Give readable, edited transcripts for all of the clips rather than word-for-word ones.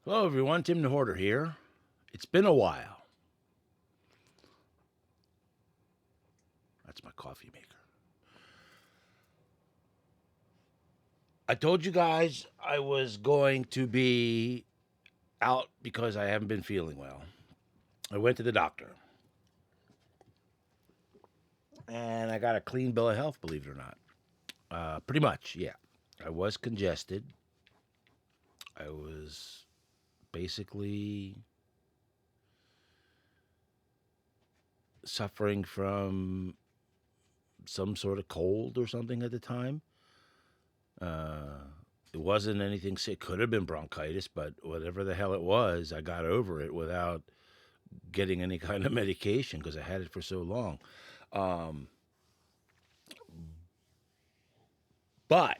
Hello, everyone. Tim the Hoarder here. It's been a while. That's my coffee maker. I told you guys I was going to be out because I haven't been feeling well. I went to the doctor and I got a clean bill of health, believe it or not. Pretty much, yeah. I was congested. I was basically suffering from some sort of cold or something at the time. It wasn't anything sick. It could have been bronchitis, but whatever the hell it was, I got over it without getting any kind of medication because I had it for so long. But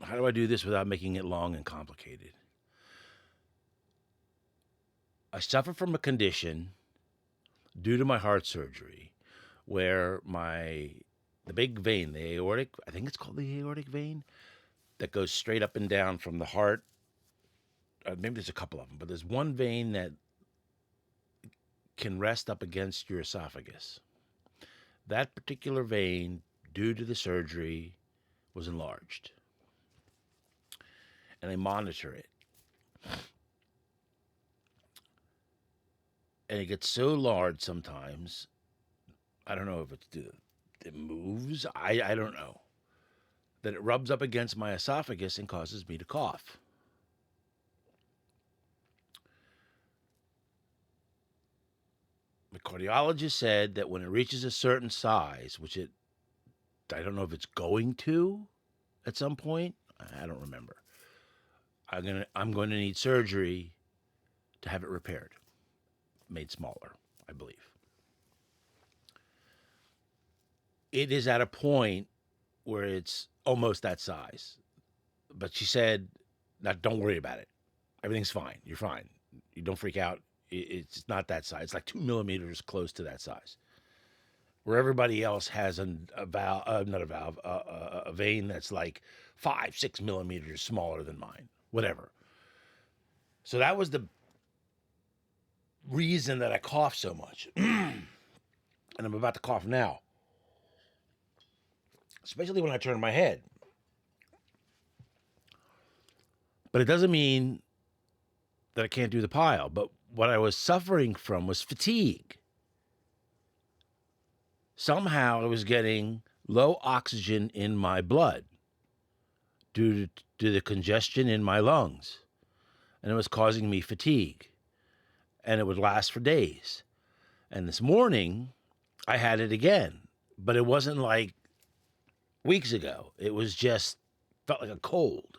how do I do this without making it long and complicated? I suffer from a condition due to my heart surgery where the big vein, the aortic, I think it's called the aortic vein, that goes straight up and down from the heart. Maybe there's a couple of them, but there's one vein that can rest up against your esophagus. That particular vein, due to the surgery, was enlarged. And they monitor it. And it gets so large sometimes. I don't know if it moves. I don't know. That it rubs up against my esophagus and causes me to cough. The cardiologist said that when it reaches a certain size, I don't know if it's going to at some point. I don't remember. I'm going to need surgery to have it repaired, made smaller, I believe. It is at a point where it's almost that size. But she said, "Now don't worry about it. Everything's fine. You're fine. You don't freak out. It's not that size. It's like 2 millimeters close to that size. Where everybody else has a valve, not a valve, a vein that's like 5, 6 millimeters smaller than mine. Whatever. So that was the reason that I cough so much, and I'm about to cough now, especially when I turn my head. But it doesn't mean that I can't do the pile. But what I was suffering from was fatigue. Somehow I was getting low oxygen in my blood due to the congestion in my lungs, and it was causing me fatigue, and it would last for days. And this morning, I had it again, but it wasn't like weeks ago. It was just felt like a cold.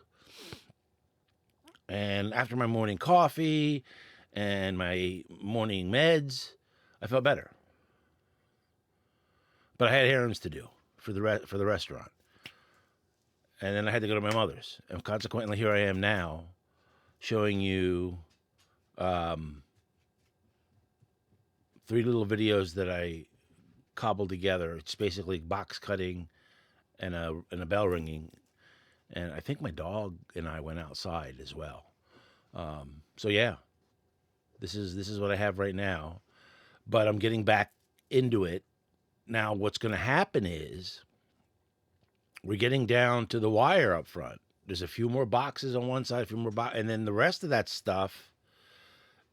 And after my morning coffee and my morning meds, I felt better. But I had errands to do for the restaurant, and then I had to go to my mother's, and consequently, here I am now, showing you three little videos that I cobbled together. It's basically box cutting and a bell ringing, and I think my dog and I went outside as well. So yeah, this is what I have right now, but I'm getting back into it now. What's going to happen is we're getting down to the wire up front. There's a few more boxes on one side, a few more boxes, and then the rest of that stuff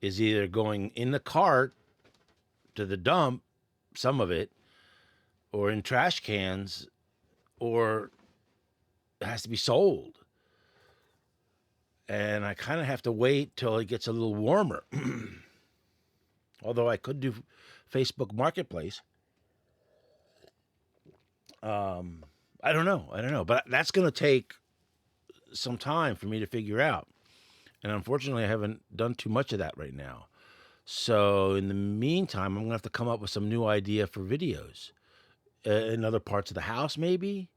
is either going in the cart to the dump, some of it, or in trash cans, or it has to be sold. And I kind of have to wait till it gets a little warmer. Although I could do Facebook Marketplace. I don't know. I don't know. But that's going to take some time for me to figure out. And unfortunately, I haven't done too much of that right now. So in the meantime, I'm going to have to come up with some new idea for videos in other parts of the house, maybe.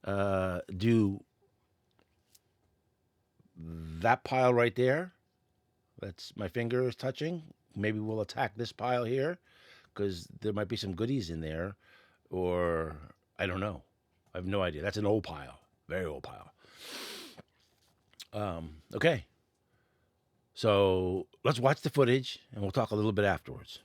Do that pile right there. That's my finger is touching. Maybe we'll attack this pile here because there might be some goodies in there, or I don't know. I have no idea. That's an old pile, very old pile. Okay. So let's watch the footage and we'll talk a little bit afterwards.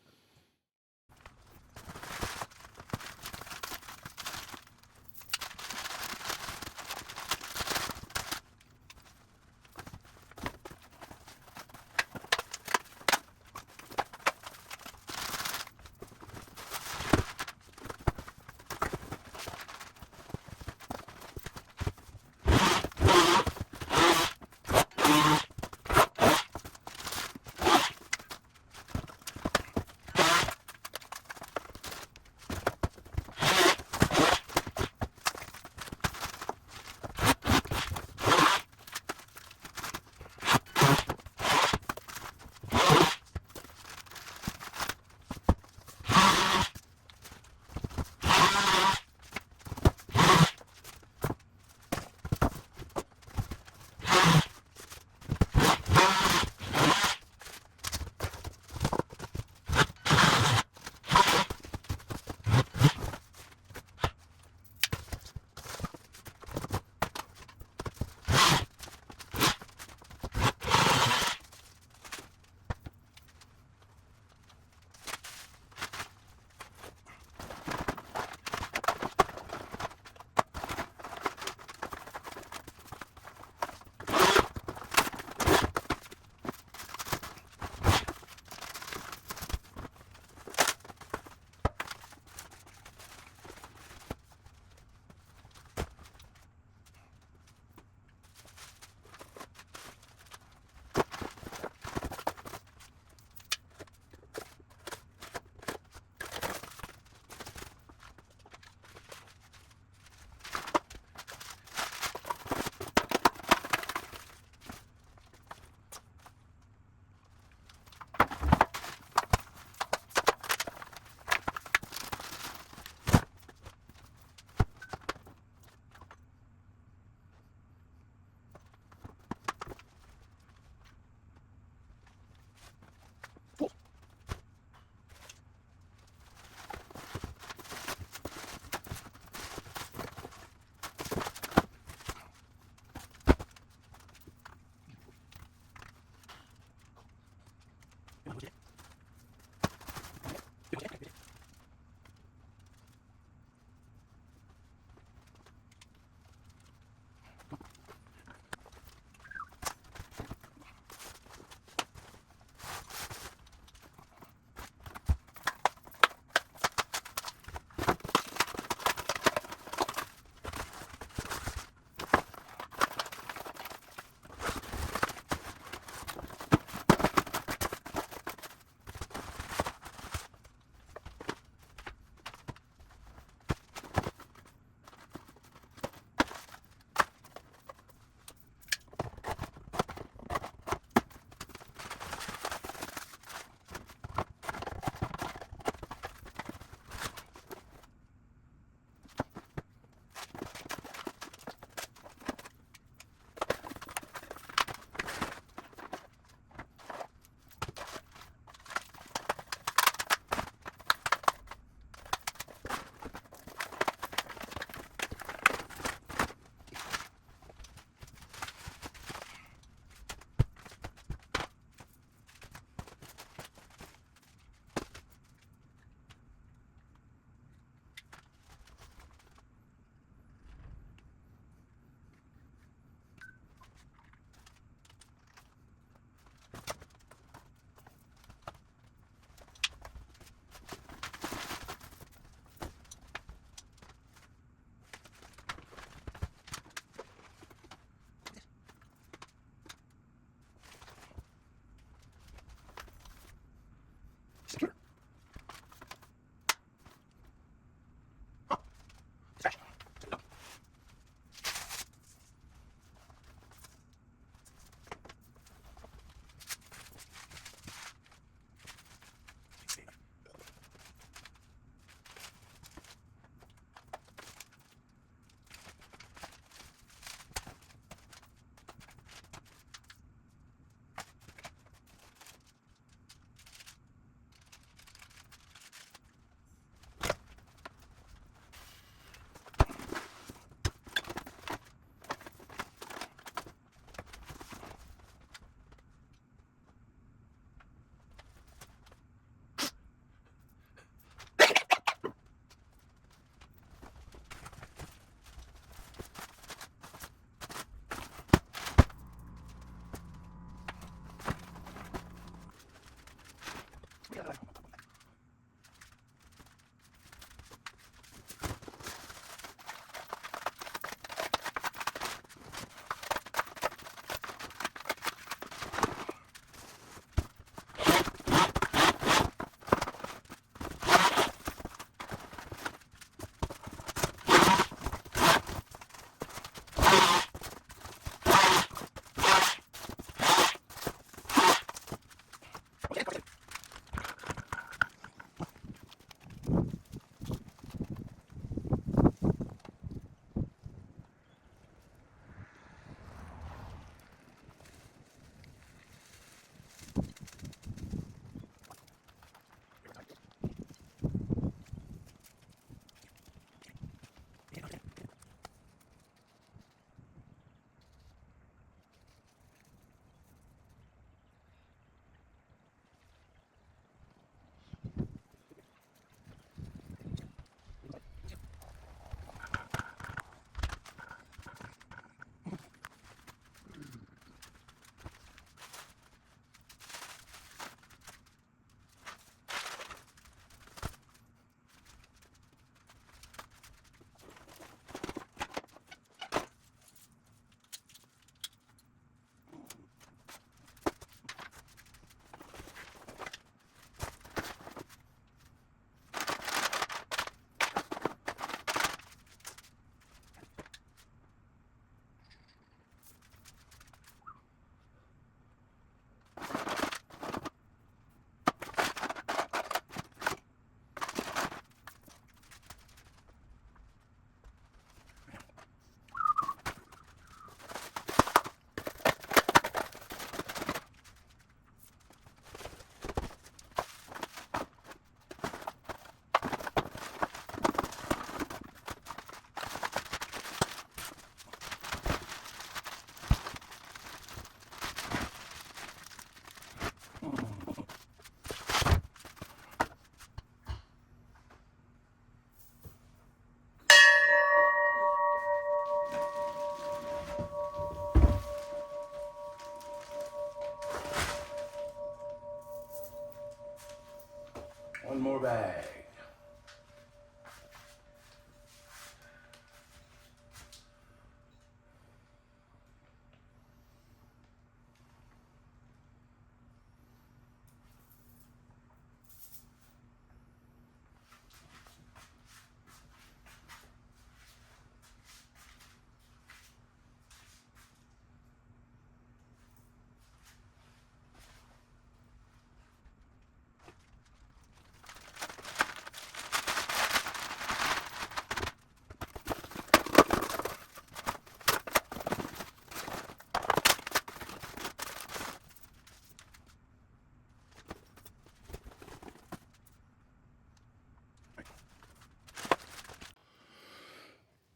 more bag.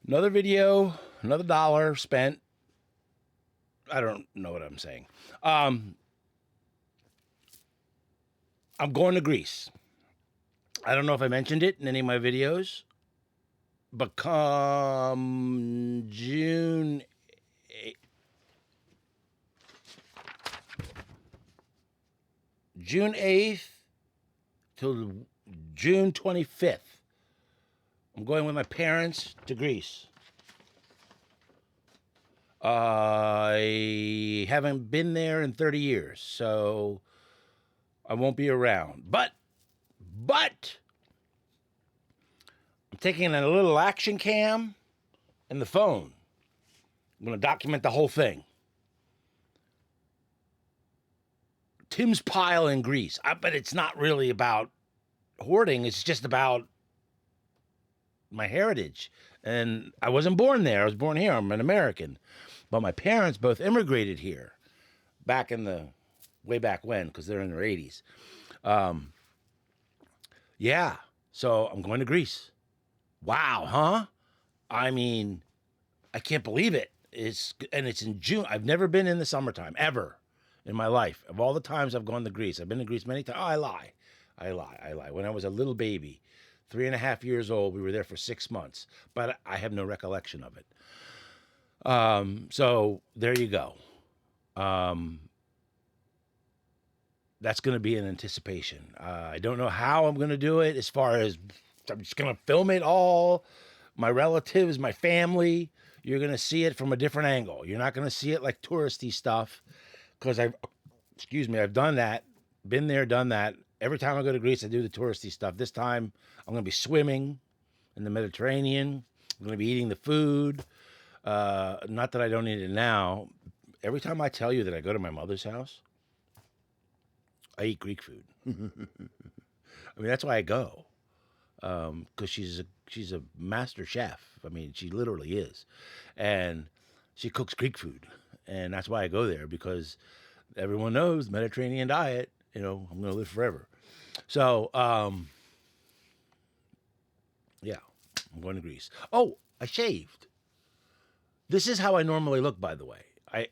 Another video, another dollar spent. I don't know what I'm saying. I'm going to Greece. I don't know if I mentioned it in any of my videos, but come June 8th till June 25th, I'm going with my parents to Greece. I haven't been there in 30 years, so I won't be around. But I'm taking a little action cam and the phone. I'm going to document the whole thing. Tim's Pile in Greece. But it's not really about hoarding. It's just about my heritage. And I wasn't born there. I was born here. I'm an American. But my parents both immigrated here back in the way back when, because they're in their 80s. Yeah. So I'm going to Greece. Wow, huh? I mean, I can't believe it. It's in June. I've never been in the summertime ever in my life. Of all the times I've gone to Greece, I've been to Greece many times. Oh, I lie. When I was a little baby, 3.5 years old, we were there for 6 months, but I have no recollection of it. So there you go. That's going to be an anticipation. I don't know how I'm going to do it, as far as I'm just going to film it all. My relatives, my family, you're going to see it from a different angle. You're not going to see it like touristy stuff, because I've done that, been there, done that. Every time I go to Greece, I do the touristy stuff. This time, I'm going to be swimming in the Mediterranean. I'm going to be eating the food. Not that I don't eat it now. Every time I tell you that I go to my mother's house, I eat Greek food. I mean, that's why I go. Because she's a master chef. I mean, she literally is. And she cooks Greek food. And that's why I go there, because everyone knows Mediterranean diet, I'm going to live forever. So, yeah, I'm going to Greece. Oh, I shaved. This is how I normally look, by the way.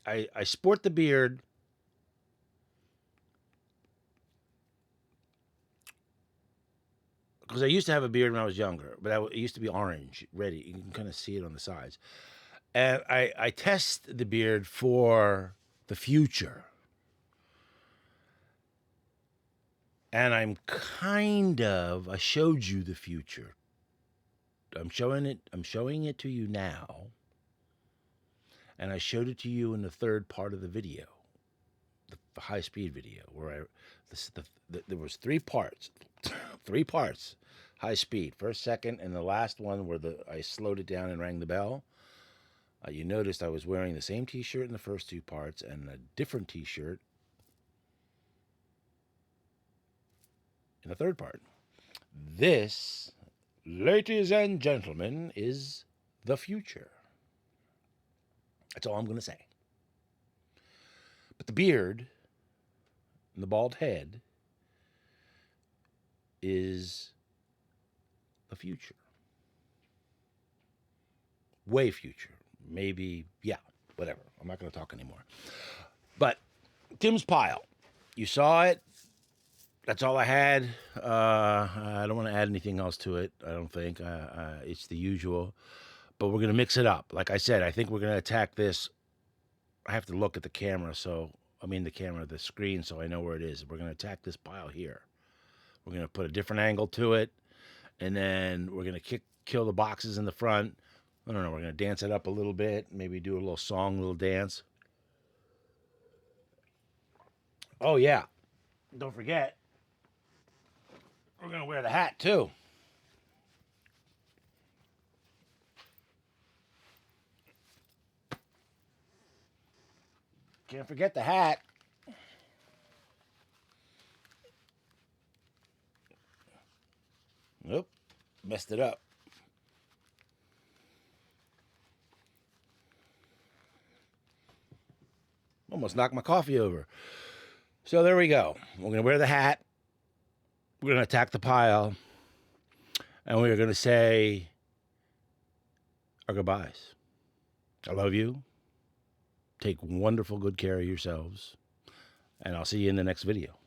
I sport the beard. Because I used to have a beard when I was younger, but it used to be orange, ready. You can kind of see it on the sides. And I test the beard for the future. And I showed you the future. I'm showing it to you now. And I showed it to you in the third part of the video, the high-speed video, where there was 3 parts. 3 parts, high speed, first, second, and the last one where I slowed it down and rang the bell. You noticed I was wearing the same t-shirt in the first 2 parts and a different t-shirt in the third part. This, ladies and gentlemen, is the future. That's all I'm going to say. But the beard and the bald head is the future. Way future. Maybe, yeah, whatever. I'm not going to talk anymore. But Tim's Pile. You saw it. That's all I had. I don't want to add anything else to it, I don't think. It's the usual. But we're going to mix it up. Like I said, I think we're going to attack this. I have to look at the camera, the screen, so I know where it is. We're going to attack this pile here. We're going to put a different angle to it. And then we're going to kill the boxes in the front. I don't know. We're going to dance it up a little bit. Maybe do a little song, a little dance. Oh, yeah. Don't forget, we're going to wear the hat, too. Can't forget the hat. Nope. Messed it up. Almost knocked my coffee over. So there we go. We're going to wear the hat. We're going to attack the pile. And we're going to say our goodbyes. I love you. Take wonderful good care of yourselves. And I'll see you in the next video.